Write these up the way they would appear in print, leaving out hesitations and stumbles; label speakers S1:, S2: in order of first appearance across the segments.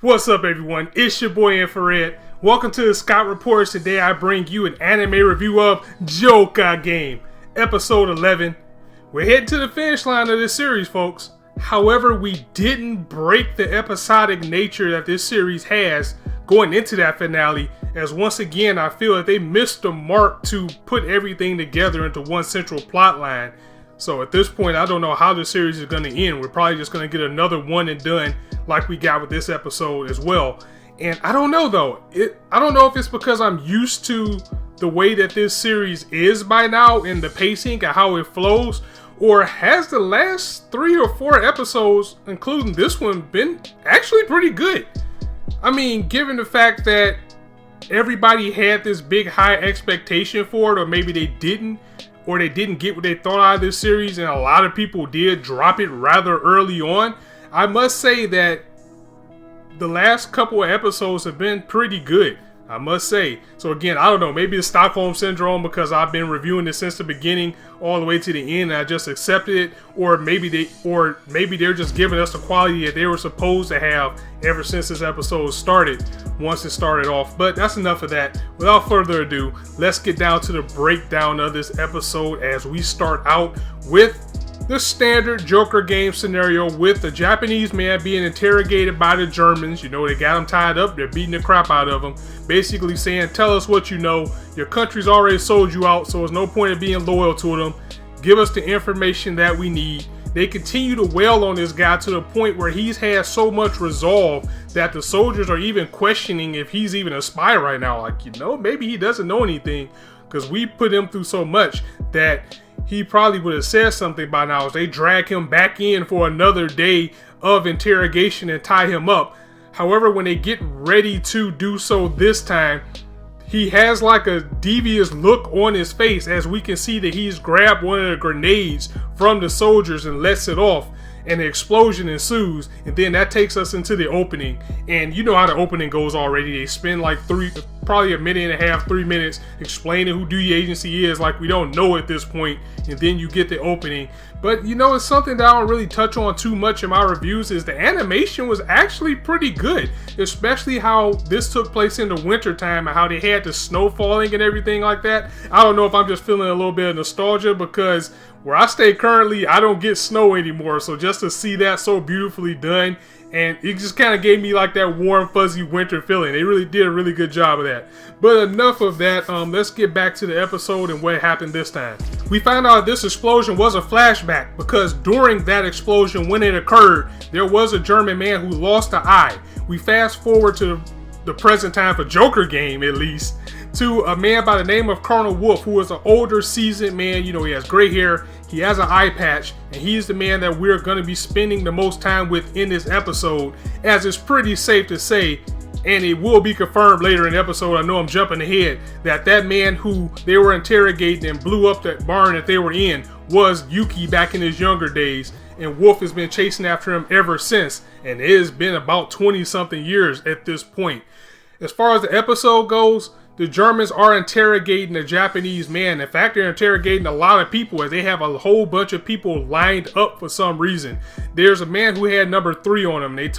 S1: What's up, everyone? It's your boy Infrar-Ed. Welcome to the Scott Reports. Today I bring you an anime review of Joker Game, episode 11. We're heading to the finish line of this series, folks. However, we didn't break the episodic nature that this series has going into that finale, as once again I feel that they missed the mark to put everything together into one central plot line. So at this point, I don't know how the series is going to end. We're probably just going to get another one and done like we got with this episode as well. And I don't know though. I don't know if it's because I'm used to the way that this series is by now and the pacing and how it flows, or has the last 3 or 4 episodes, including this one, been actually pretty good? I mean, given the fact that everybody had this big high expectation for it, or maybe they didn't, or they didn't get what they thought out of this series, and a lot of people did drop it rather early on, I must say that the last couple of episodes have been pretty good, I must say. So again, I don't know, maybe it's Stockholm Syndrome because I've been reviewing this since the beginning all the way to the end and I just accepted it, or maybe they're just giving us the quality that they were supposed to have ever since this episode started, once it started off. But that's enough of that. Without further ado, let's get down to the breakdown of this episode as we start out with the standard Joker game scenario with the Japanese man being interrogated by the Germans. You know, they got him tied up, they're beating the crap out of him, basically saying, tell us what you know, your country's already sold you out, so there's no point in being loyal to them, give us the information that we need. They continue to wail on this guy to the point where he's had so much resolve that the soldiers are even questioning if he's even a spy right now. Like, you know, maybe he doesn't know anything, because we put him through so much that he probably would have said something by now. As they drag him back in for another day of interrogation and tie him up. However, when they get ready to do so this time, he has like a devious look on his face, as we can see that he's grabbed one of the grenades from the soldiers and lets it off, and the explosion ensues, and then that takes us into the opening. And you know how the opening goes already. They spend like probably a minute and a half, 3 minutes explaining who the agency is like we don't know at this point, and then you get the opening. But you know, it's something that I don't really touch on too much in my reviews, is the animation was actually pretty good, especially how this took place in the winter time and how they had the snow falling and everything like that. I don't know if I'm just feeling a little bit of nostalgia, because where I stay currently, I don't get snow anymore. So just to see that so beautifully done, and it just kind of gave me like that warm, fuzzy winter feeling. They really did a really good job of that. But enough of that. Let's get back to the episode and what happened this time. We found out this explosion was a flashback, because during that explosion, when it occurred, there was a German man who lost an eye. We fast forward to the present time for Joker game, at least, to a man by the name of Colonel Wolf, who is an older, seasoned man. You know, he has gray hair, he has an eye patch, and he's the man that we're going to be spending the most time with in this episode, as it's pretty safe to say, and it will be confirmed later in the episode, I know I'm jumping ahead, that that man who they were interrogating and blew up that barn that they were in was Yuki back in his younger days, and Wolf has been chasing after him ever since, and it has been about 20 something years at this point. As far as the episode goes, the Germans are interrogating the Japanese man. In fact, they're interrogating a lot of people, as they have a whole bunch of people lined up for some reason. There's a man who had number 3 on him.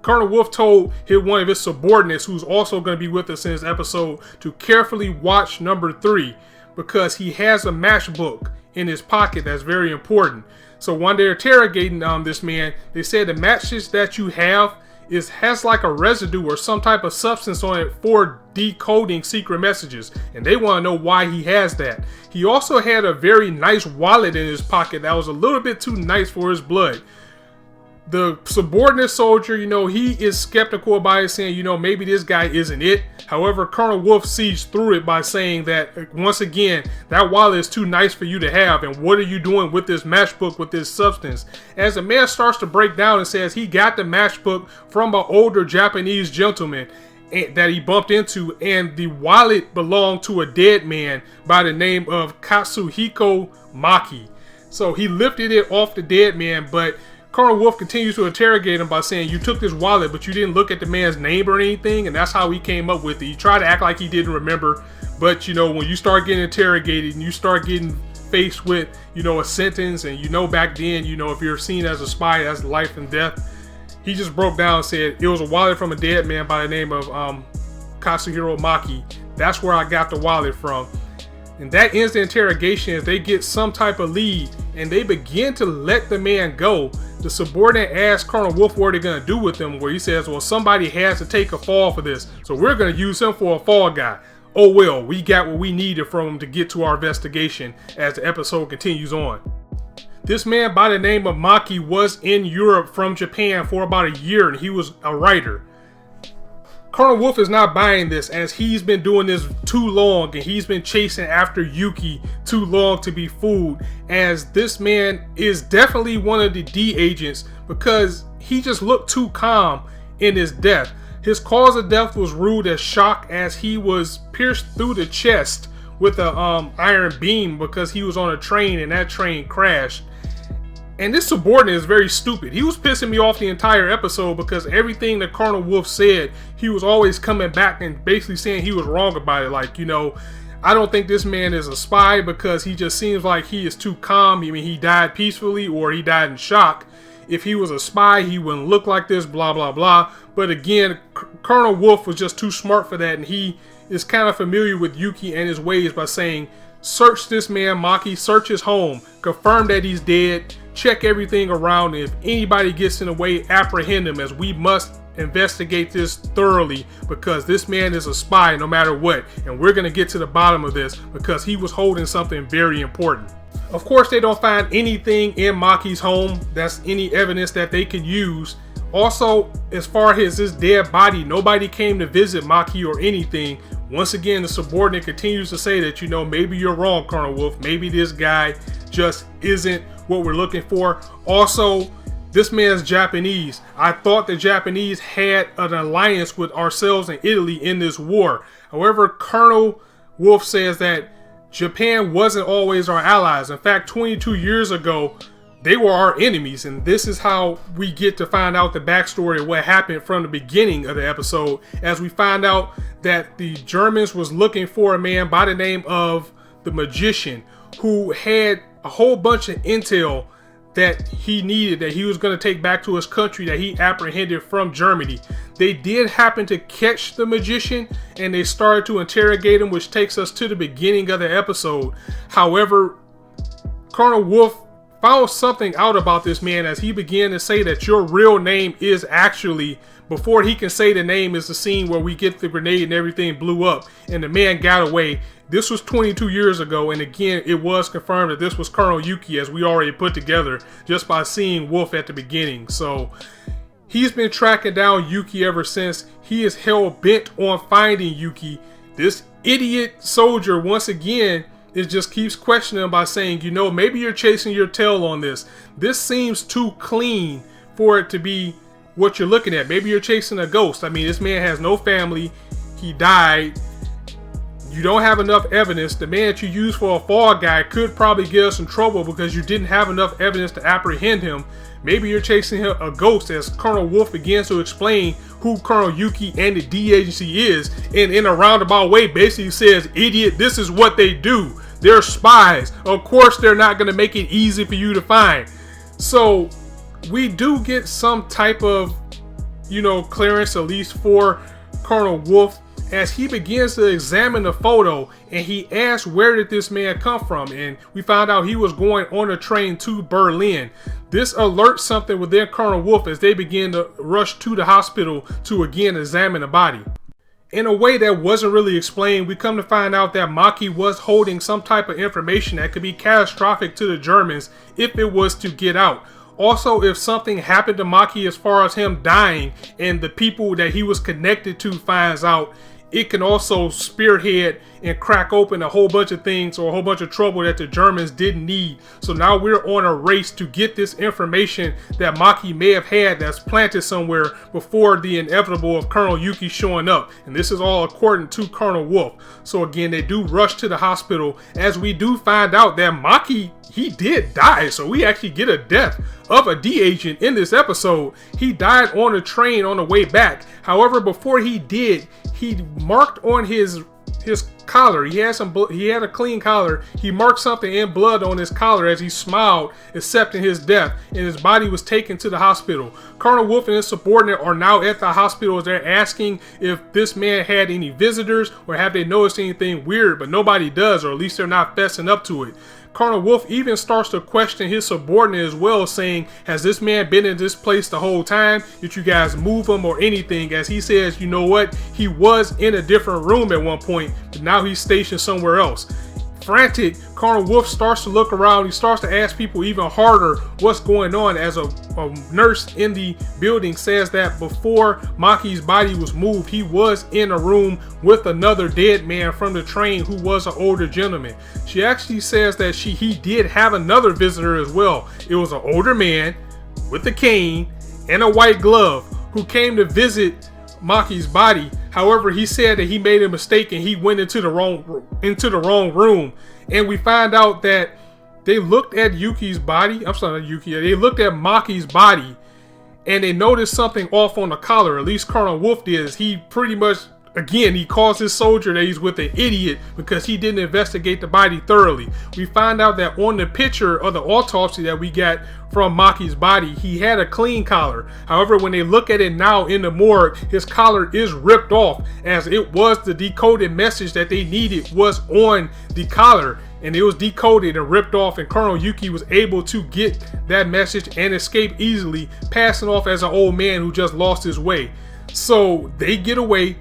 S1: Colonel Wolf told one of his subordinates, who's also going to be with us in this episode, to carefully watch number 3, because he has a matchbook in his pocket that's very important. So when they're interrogating this man, they said the matches that you have has like a residue or some type of substance on it for decoding secret messages, and they want to know why he has that. He also had a very nice wallet in his pocket that was a little bit too nice for his blood. The subordinate soldier, you know, he is skeptical about it, saying, you know, maybe this guy isn't it. However, Colonel Wolf sees through it by saying that, once again, that wallet is too nice for you to have, and what are you doing with this matchbook, with this substance? As the man starts to break down and says he got the matchbook from an older Japanese gentleman that he bumped into, and the wallet belonged to a dead man by the name of Katsuhiko Maki. So he lifted it off the dead man, but Colonel Wolf continues to interrogate him by saying, you took this wallet, but you didn't look at the man's name or anything, and that's how he came up with it. He tried to act like he didn't remember, but you know, when you start getting interrogated and you start getting faced with, you know, a sentence, and you know, back then, you know, if you're seen as a spy, that's life and death. he just broke down and said it was a wallet from a dead man by the name of Katsuhiro Maki. That's where I got the wallet from. And that ends the interrogation as they get some type of lead and they begin to let the man go. The subordinate asks Colonel Wolf what they're going to do with him, where he says, well, somebody has to take a fall for this, so we're going to use him for a fall guy. Oh well, we got what we needed from him to get to our investigation as the episode continues on. This man by the name of Maki was in Europe from Japan for about a year, and he was a writer. Colonel Wolf is not buying this as he's been doing this too long and he's been chasing after Yuki too long to be fooled, as this man is definitely one of the D agents because he just looked too calm in his death. His cause of death was ruled as shock as he was pierced through the chest with a iron beam because he was on a train and that train crashed. And this subordinate is very stupid. He was pissing me off the entire episode because everything that Colonel Wolf said, he was always coming back and basically saying he was wrong about it. Like, you know, I don't think this man is a spy because he just seems like he is too calm. I mean, he died peacefully or he died in shock. If he was a spy, he wouldn't look like this, blah, blah, blah. But again, Colonel Wolf was just too smart for that. And he is kind of familiar with Yuki and his ways by saying, search this man, Maki, search his home, confirm that he's dead, check everything around, and if anybody gets in the way, apprehend him, as we must investigate this thoroughly because this man is a spy no matter what, and we're going to get to the bottom of this because he was holding something very important. Of course, they don't find anything in Maki's home that's any evidence that they can use. Also, as far as his dead body, nobody came to visit Maki or anything. Once again, the subordinate continues to say that, you know, maybe you're wrong, Colonel Wolf. Maybe this guy just isn't what we're looking for. Also, this man's Japanese. I thought the Japanese had an alliance with ourselves and Italy in this war. However, Colonel Wolf says that Japan wasn't always our allies. In fact, 22 years ago, they were our enemies, and this is how we get to find out the backstory of what happened from the beginning of the episode, as we find out that the Germans was looking for a man by the name of the Magician, who had a whole bunch of intel that he needed, that he was going to take back to his country, that he apprehended from Germany. They did happen to catch the Magician, and they started to interrogate him, which takes us to the beginning of the episode. However, Colonel Wolf found something out about this man as he began to say that your real name is actually, before he can say the name, is the scene where we get the grenade and everything blew up and the man got away. This was 22 years ago, and again, it was confirmed that this was Colonel Yuki, as we already put together just by seeing Wolf at the beginning. So he's been tracking down Yuki ever since. He is hell bent on finding Yuki. This idiot soldier, once again, it just keeps questioning him by saying, you know, maybe you're chasing your tail on this. This seems too clean for it to be what you're looking at. Maybe you're chasing a ghost. I mean, this man has no family. He died. You don't have enough evidence. The man that you used for a fall guy could probably get us in trouble because you didn't have enough evidence to apprehend him. Maybe you're chasing a ghost, as Colonel Wolf begins to explain who Colonel Yuki and the D agency is, and in a roundabout way basically says, idiot, this is what they do. They're spies. Of course they're not going to make it easy for you to find. So we do get some type of, you know, clearance, at least for Colonel Wolf, as he begins to examine the photo, and he asks, where did this man come from? And we found out he was going on a train to Berlin. This alerts something within Colonel Wolf as they begin to rush to the hospital to again examine the body. In a way that wasn't really explained, we come to find out that Maki was holding some type of information that could be catastrophic to the Germans if it was to get out. Also, if something happened to Maki as far as him dying and the people that he was connected to finds out, it can also spearhead and crack open a whole bunch of things or a whole bunch of trouble that the Germans didn't need. So now we're on a race to get this information that Maki may have had that's planted somewhere before the inevitable of Colonel Yuki showing up. And this is all according to Colonel Wolf. So again, they do rush to the hospital, as we do find out that Maki, he did die. So we actually get a death of a D agent in this episode. He died on a train on the way back. However, before he did, he marked on his collar. He had a clean collar. He marked something in blood on his collar as he smiled, accepting his death, and his body was taken to the hospital. Colonel Wolf and his subordinate are now at the hospital as they're asking if this man had any visitors or have they noticed anything weird, but nobody does, or at least they're not fessing up to it. Colonel Wolf even starts to question his subordinate as well, saying, has this man been in this place the whole time? Did you guys move him or anything? As he says, you know what? He was in a different room at one point, but now he's stationed somewhere else. Frantic, Colonel Wolf starts to look around. He starts to ask people even harder what's going on, as a nurse in the building says that before Maki's body was moved, he was in a room with another dead man from the train who was an older gentleman. She actually says that he did have another visitor as well. It was an older man with a cane and a white glove who came to visit Maki's body. However, he said that he made a mistake and he went into the wrong room. And we find out that they looked at Yuki's body. I'm sorry, not Yuki. They looked at Maki's body and they noticed something off on the collar. At least Colonel Wolf did. He pretty much, again, he calls his soldier that he's with an idiot because he didn't investigate the body thoroughly. We find out that on the picture of the autopsy that we got from Maki's body, he had a clean collar. However, when they look at it now in the morgue, his collar is ripped off, as it was the decoded message that they needed was on the collar, and it was decoded and ripped off, and Colonel Yuki was able to get that message and escape easily, passing off as an old man who just lost his way. So they get away.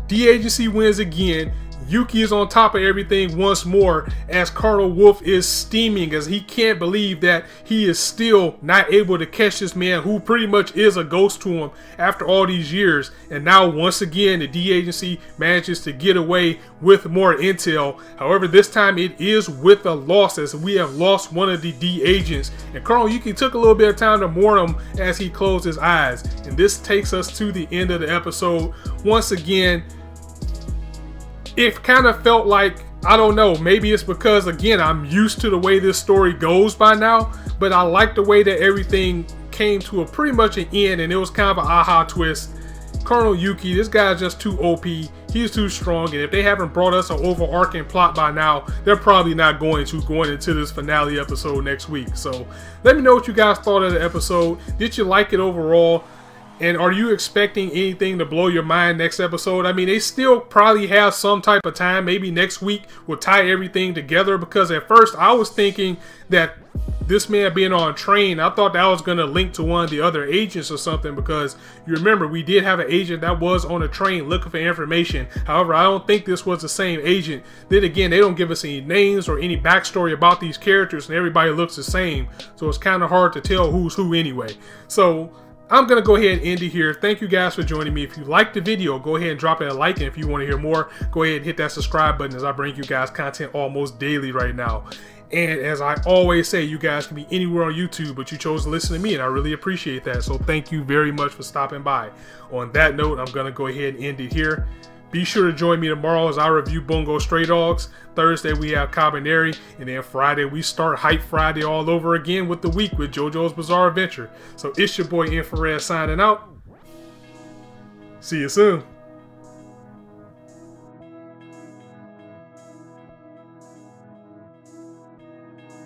S1: The agency wins again. Yuki is on top of everything once more, as Colonel Wolf is steaming, as he can't believe that he is still not able to catch this man who pretty much is a ghost to him after all these years. And now once again the D agency manages to get away with more intel. However, this time it is with a loss, as we have lost one of the D agents, and Colonel Yuki took a little bit of time to mourn him as he closed his eyes. And this takes us to the end of the episode. Once again, it kind of felt like, I don't know, maybe it's because, again, I'm used to the way this story goes by now, but I like the way that everything came to a pretty much an end, and it was kind of an aha twist. Colonel Yuki, this guy's just too OP. He's too strong, and if they haven't brought us an overarching plot by now, they're probably not going into this finale episode next week. So let me know what you guys thought of the episode. Did you like it overall? And are you expecting anything to blow your mind next episode? I mean, they still probably have some type of time. Maybe next week will tie everything together, because at first I was thinking that this man being on a train, I thought that was going to link to one of the other agents or something, because you remember we did have an agent that was on a train looking for information. However, I don't think this was the same agent. Then again, they don't give us any names or any backstory about these characters, and everybody looks the same, so it's kind of hard to tell who's who anyway. So I'm going to go ahead and end it here. Thank you guys for joining me. If you liked the video, go ahead and drop it a like. And if you want to hear more, go ahead and hit that subscribe button, as I bring you guys content almost daily right now. And as I always say, you guys can be anywhere on YouTube, but you chose to listen to me, and I really appreciate that. So thank you very much for stopping by. On that note, I'm going to go ahead and end it here. Be sure to join me tomorrow as I review Bungo Stray Dogs. Thursday we have Cabaneri, and then Friday we start Hype Friday all over again with the week with JoJo's Bizarre Adventure. So it's your boy Infrar-Ed signing out. See you soon.